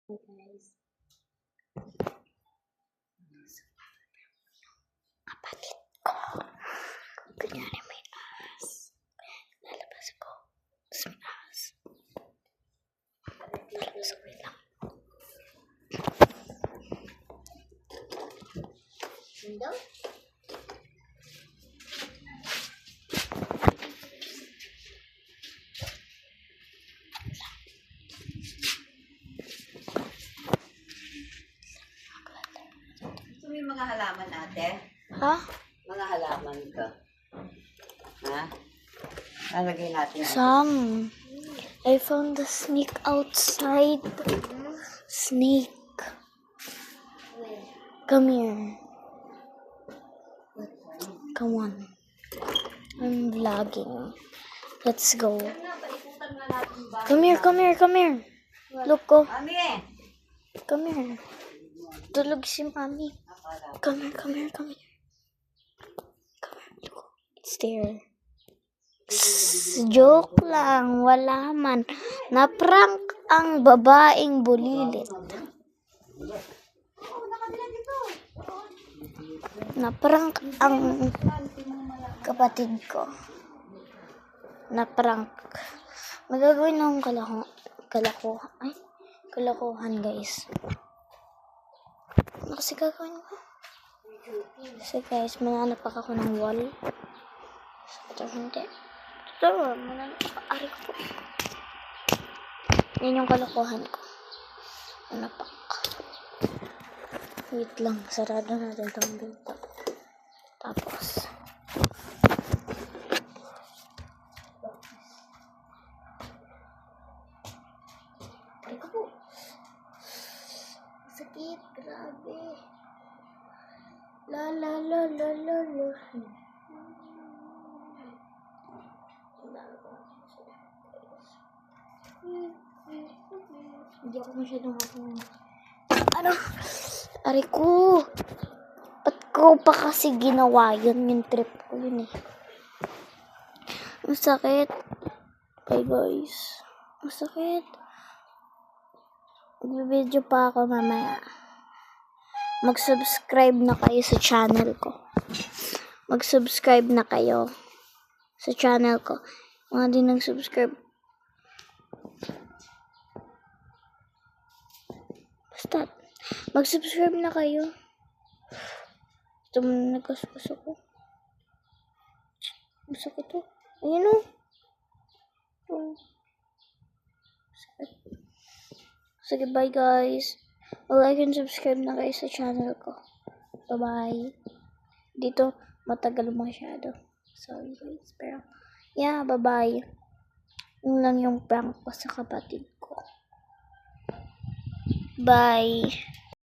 Guys. Kapatid ko. Kunyari may ahas. Lalabas ako. Tapos may ahas. Lalabas ako lang. Window? May mga halaman ate? Ha? Mga halaman ka. Ha? Lalagay natin. Some. I found the snake outside. Snake. Come here. Come on. I'm vlogging. Let's go. Come here, come here, come here. Look, go. Mami! Come here. Tulog si Mami. Come here, come here, come here. Come here, look. It's there. Joke lang. Wala man. Na-prank ang babaeng bulilit. Na-prank ang kapatid ko. Na-prank. Magagawin na akong kalokohan guys. Ano kasi gagawin ko? Kasi guys, mananap ako ng wall. Ito hindi. Ito, mananap ako. Ari ko. Yan yung kalokohan ko. Manapak. Wait lang, sarado natin itong binto. Tapos, ay ko po. Sakit, grabe. La la la la la la. Hindi ako masyadong ano? Ari ko. Ba't ko pa kasi ginawa yun? Yung trip ko yun eh. Ang sakit. Bye guys. Ang sakit. Mag-video pa ako mamaya. Mag-subscribe na kayo sa channel ko. Mag-subscribe na kayo sa channel ko. Mga din nag-subscribe. Basta. Mag-subscribe na kayo. Ito muna nagkaskas ako. Masakit to. Ayun o. Masakit. Sige, bye guys. Like and subscribe na kayo sa channel ko. Bye-bye. Dito, matagal masyado. Sorry guys. Pero, yeah, bye-bye. Yun lang yung prank ko sa kapatid ko. Bye.